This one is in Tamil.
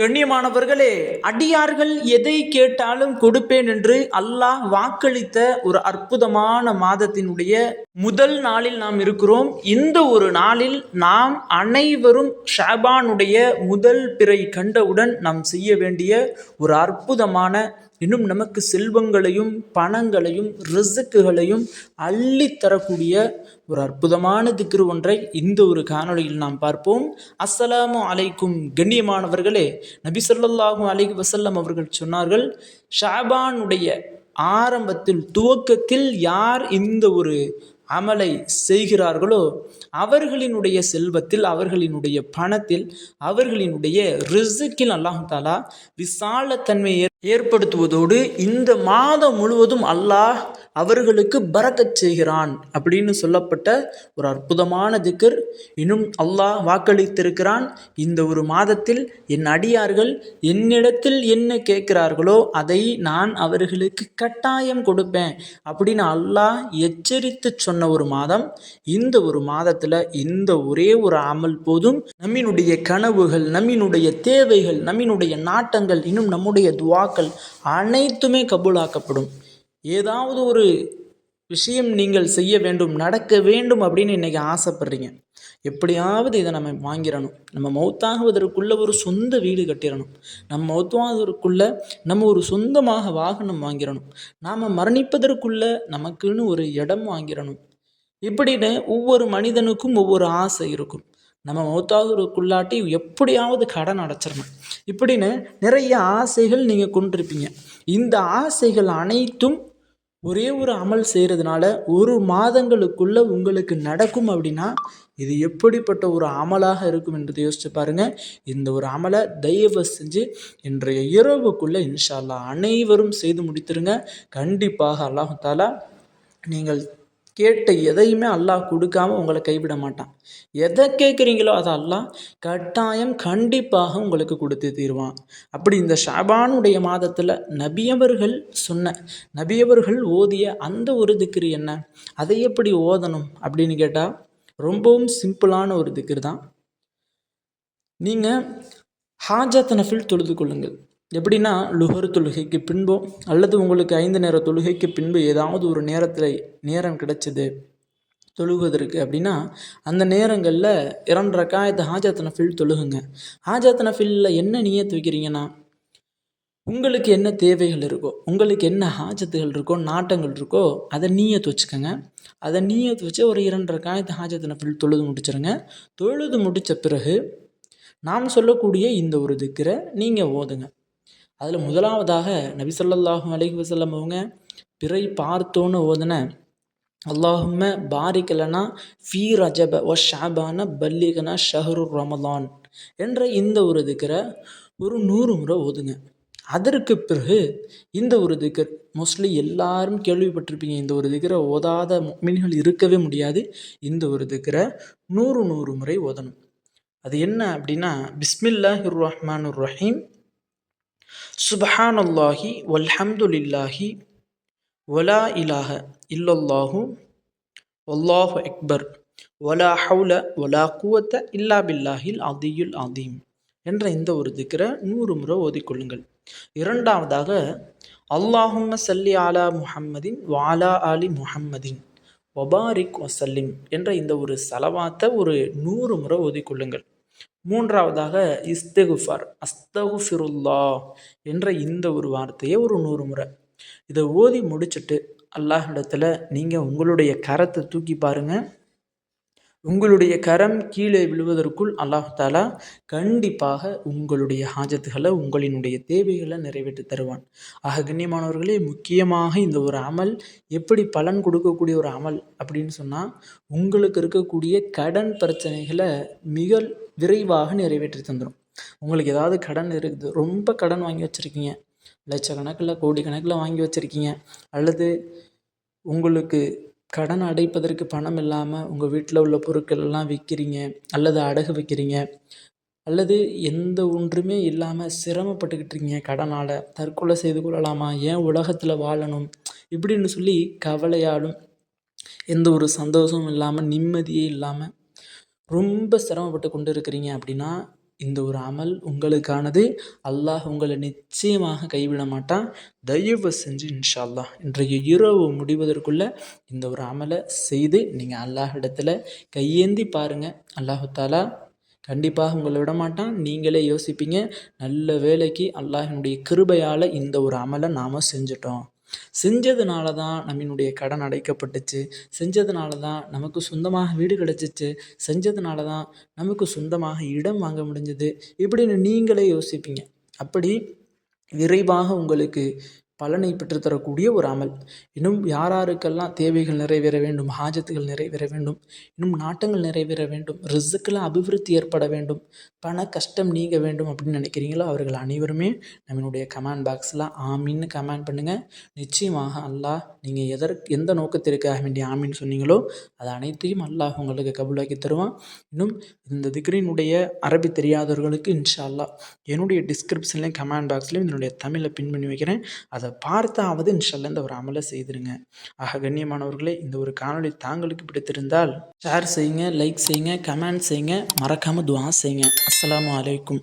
கண்ணியமானவர்களே, அடியார்கள் எதை கேட்டாலும் கொடுப்பேன் என்று அல்லாஹ் வாக்களித்த ஒரு அற்புதமான மாதத்தினுடைய முதல் நாளில் நாம் இருக்கிறோம். இந்த ஒரு நாளில் நாம் அனைவரும் ஷாபானுடைய முதல் பிறை கண்டவுடன் நாம் செய்ய வேண்டிய ஒரு அற்புதமான, இன்னும் நமக்கு செல்வங்களையும் பணங்களையும் ரிசுக்குகளையும் அள்ளித்தரக்கூடிய ஒரு அற்புதமான திக்ரு ஒன்றை இந்த ஒரு காணொளியில் நாம் பார்ப்போம். அஸ்ஸலாமு அலைக்கும். கண்ணியமானவர்களே, நபி ஸல்லல்லாஹு அலைஹி வஸல்லம் அவர்கள் சொன்னார்கள், ஷாபானுடைய ஆரம்பத்தில் துவக்கத்தில் யார் இந்த ஒரு அமலை செய்கிறார்களோ அவர்களினுடைய செல்வத்தில், அவர்களினுடைய பணத்தில், அவர்களினுடைய ரிசுக்கில் அல்லாஹ் தஆலா விசாலத்தன்மையை ஏற்படுத்துவதோடு இந்த மாதம் முழுவதும் அல்லாஹ் அவர்களுக்கு பரக்கத் செய்கிறான் அப்படின்னு சொல்லப்பட்ட ஒரு அற்புதமான திக்ர். இன்னும் அல்லாஹ் வாக்களித்திருக்கிறான், இந்த ஒரு மாதத்தில் என் அடியார்கள் என்னிடத்தில் என்ன கேட்கிறார்களோ அதை நான் அவர்களுக்கு கட்டாயம் கொடுப்பேன் அப்படின்னு அல்லாஹ் எச்சரித்து சொன்ன ஒரு மாதம். இந்த ஒரு மாதத்தில் இந்த ஒரே ஒரு அமல் போதும் நம்மினுடைய கனவுகள், நம்மினுடைய தேவைகள், நம்மினுடைய நாட்டங்கள், இன்னும் நம்முடைய துவாக்கள் அனைத்துமே கபூலாக்கப்படும். ஏதாவது ஒரு விஷயம் நீங்கள் செய்ய வேண்டும், நடக்க வேண்டும் அப்படின்னு இன்றைக்கி ஆசைப்படுறீங்க. எப்படியாவது இதை நம்ம வாங்கிடணும், நம்ம மௌத்தாகுவதற்குள்ளே ஒரு சொந்த வீடு கட்டிடணும், நம்ம மௌத்தாகுவதற்குள்ளே நம்ம ஒரு சொந்தமாக வாகனம் வாங்கிடணும், நாம் மரணிப்பதற்குள்ளே நமக்குன்னு ஒரு இடம் வாங்கிடணும். இப்படின்னு ஒவ்வொரு மனிதனுக்கும் ஒவ்வொரு ஆசை இருக்கும். நம்ம மௌத்தாகுவதற்குள்ளாட்டி எப்படியாவது கடன் அடைச்சிடணும், இப்படின்னு நிறைய ஆசைகள் நீங்கள் கொண்டிருப்பீங்க. இந்த ஆசைகள் அனைத்தும் ஒரே ஒரு அமல் செய்கிறதுனால ஒரு மாதங்களுக்குள்ளே உங்களுக்கு நடக்கும் அப்படின்னா இது எப்படிப்பட்ட ஒரு அமலாக இருக்கும் என்று யோசிச்சு பாருங்கள். இந்த ஒரு அமலை தயவு செஞ்சு இன்றைய இரவுக்குள்ளே இன்ஷா அல்லாஹ் அனைவரும் செய்து முடித்துருங்க. கண்டிப்பாக அல்லாஹ் தஆலா நீங்கள் கேட்ட எதையுமே அல்லாஹ் கொடுக்காம உங்களை கைவிட மாட்டான். எதை கேட்குறீங்களோ அதை அல்லாஹ் கட்டாயம் கண்டிப்பாக உங்களுக்கு கொடுத்து தீருவான். அப்படி இந்த ஷாபானுடைய மாதத்தில் நபியவர்கள் ஓதிய அந்த ஒரு திக்ரு என்ன, அதை எப்படி ஓதணும் அப்படின்னு கேட்டால் ரொம்பவும் சிம்பிளான ஒரு திக்ரு தான். நீங்கள் ஹாஜத் நஃபில் தொழுது கொள்ளுங்கள். எப்படின்னா, லுஹர் தொழுகைக்கு பின்போ அல்லது உங்களுக்கு 5 நேர தொழுகைக்கு பின்பு ஏதாவது ஒரு நேரம் கிடைச்சது தொழுவதற்கு அப்படின்னா அந்த நேரங்களில் 2 ரக்காயத்து ஹாஜத் நஃபில் தொழுகுங்க. ஹாஜத் நஃபிலில் என்ன நியத்து வைக்கிறீங்கன்னா, உங்களுக்கு என்ன தேவைகள் இருக்கோ, உங்களுக்கு என்ன ஹாஜத்துகள் இருக்கோ, நாட்டங்கள் இருக்கோ, அதை நீயத்து வச்சுக்கோங்க. அதை நீயத்து வச்சு ஒரு 2 ரக்காயத்து ஹாஜத் நஃபில் தொழுது முடிச்சிருங்க. தொழுது முடித்த பிறகு நாம் சொல்லக்கூடிய இந்த ஒரு திக்ரை நீங்கள் ஓதுங்க. அதில் முதலாவதாக நபி ஸல்லல்லாஹு அலைஹி வஸல்லம் அவங்க பிறை பார்த்தோன்னு ஓதுன அல்லாஹும்ம பாரிக் லனா ஃபீ ரஜப வ ஷஅபான பல்லிகனா ஷஹ்ரு ரமலான் என்ற இந்த ஒரு திக்ரை ஒரு 100 முறை ஓதுங்க. அதற்கு பிறகு இந்த ஒரு திக்ர் மோஸ்ட்லி எல்லாரும் கேள்விப்பட்டிருப்பீங்க. இந்த ஒரு திக்ரை ஓதாத முஃமின்கள் இருக்கவே முடியாது. இந்த ஒரு திக்ரை 100 முறை ஓதணும். அது என்ன அப்படின்னா, பிஸ்மில்லாஹிர் ரஹ்மானிர் ரஹீம், சுப்ஹானல்லாஹி வல்ஹம்துலில்லாஹி வலா இலாஹ இல்லல்லாஹு வல்லாஹு அக்பர் வலா ஹவுல வலா குவத்த இல்லா பில்லாஹில் அதியுல் அதீம் என்ற இந்த ஒரு திக்ரை 100 முறை ஓதிக்கொள்ளுங்கள். இரண்டாவதாக அல்லாஹும்ம சல்லி அலா முஹம்மதின் வாலா ஆலி முஹம்மதின் வபாரிக் வசல்லிம் என்ற இந்த ஒரு சலவாத்தை ஒரு 100 முறை ஓதிக்கொள்ளுங்கள். மூன்றாவதாக இஸ்திகுஃபார், அஸ்தகுஃபிருல்லா என்ற இந்த ஒரு வார்த்தையை ஒரு 100 முறை. இதை ஓதி முடிச்சுட்டு அல்லாஹ்விடத்தில் நீங்கள் உங்களுடைய கரத்தை தூக்கி பாருங்கள். உங்களுடைய கரம் கீழே விழுவதற்குள் அல்லாஹ் தஆலா கண்டிப்பாக உங்களுடைய ஹாஜத்துகளை, உங்களினுடைய தேவைகளை நிறைவேற்றி தருவான். ஆக கண்ணியமானவர்களே, முக்கியமாக இந்த ஒரு அமல் எப்படி பலன் கொடுக்கக்கூடிய ஒரு அமல் அப்படின்னு சொன்னால், உங்களுக்கு இருக்கக்கூடிய கடன் பிரச்சனைகளை மிக விரைவாக நிறைவேற்றி தந்துடும். உங்களுக்கு ஏதாவது கடன் இருக்குது, ரொம்ப கடன் வாங்கி வச்சுருக்கீங்க, லட்சக்கணக்கில் கோடிக்கணக்கில் வாங்கி வச்சுருக்கீங்க, அல்லது உங்களுக்கு கடன் அடைப்பதற்கு பணம் இல்லாமல் உங்கள் வீட்டில் உள்ள பொருட்கள் எல்லாம் விற்கிறீங்க, அல்லது அடகு வைக்கிறீங்க, அல்லது எந்த ஒன்றுமே இல்லாமல் சிரமப்பட்டுக்கிட்டு இருக்கீங்க கடனால், தற்கொலை செய்து கொள்ளலாமா, ஏன் உலகத்தில் வாழணும் இப்படின்னு சொல்லி கவலையாலும் எந்த ஒரு சந்தோஷமும் இல்லாமல் நிம்மதியே இல்லாமல் ரொம்ப சிரமப்பட்டு கொண்டு இருக்கிறீங்க அப்படின்னா, இந்த ஒரு அமல் உங்களுக்கானது. அல்லாஹ் உங்களை நிச்சயமாக கைவிட மாட்டான். தயவு செஞ்சு இன்ஷா அல்லாஹ் இன்றைய இரவு முடிவதற்குள்ள இந்த ஒரு அமலை செய்து நீங்கள் அல்லாஹ் இடத்துல கையேந்தி பாருங்கள். அல்லாஹு தாலா கண்டிப்பாக உங்களை விட மாட்டான். நீங்களே யோசிப்பீங்க, நல்ல வேலைக்கு அல்லாஹினுடைய கிருபையால் இந்த ஒரு அமலை நாம் செஞ்சிட்டோம். செஞ்சதுனால தான் நம்மளுடைய கடன் அடைக்கப்பட்டுச்சு, செஞ்சதுனால தான் நமக்கு சொந்தமாக வீடு கிடச்சிச்சு, செஞ்சதுனால தான் நமக்கு சொந்தமாக இடம் வாங்க முடிஞ்சது இப்படின்னு நீங்களே யோசிப்பீங்க. அப்படி விரைவாக உங்களுக்கு பலனை பெற்றுத்தரக்கூடிய ஒரு அமல். இன்னும் யாராருக்கெல்லாம் தேவைகள் நிறைவேற வேண்டும், ஹாஜத்துகள் நிறைவேற வேண்டும், இன்னும் நாட்டங்கள் நிறைவேற வேண்டும், ரிஸ்கில் அபிவிருத்தி ஏற்பட வேண்டும், பண கஷ்டம் நீங்க வேண்டும் அப்படின்னு நினைக்கிறீங்களோ அவர்கள் அனைவருமே நம்மளுடைய கமெண்ட் பாக்ஸில் ஆமின்னு கமெண்ட் பண்ணுங்கள். நிச்சயமாக அல்லாஹ் நீங்கள் எந்த நோக்கத்திற்காக வேண்டிய ஆமின்னு சொன்னீங்களோ அது அனைத்தையும் அல்லாஹ் உங்களுக்கு கபூலாக்கி தருவான். இன்னும் இந்த திக்ரினுடைய அரபி தெரியாதவர்களுக்கு இன்ஷா அல்லாஹ் என்னுடைய டிஸ்கிரிப்ஷன்லேயும் கமெண்ட் பாக்ஸ்லேயும் இதனுடைய தமிழை பின் பண்ணி வைக்கிறேன். அதை பார்த்தாவது இன்ஷா அல்லாஹ் இந்த ஒரு அமலை செய்திருங்க. ஆக கண்ணியமானவர்களே, இந்த ஒரு காணொளி தாங்களுக்கு பிடித்திருந்தால் ஷேர் செய்யுங்க, லைக் செய்யுங்க, கமெண்ட் செய்யுங்க, மறக்காமல் துஆ செய்யுங்க. அஸ்ஸலாமு அலைக்கும்.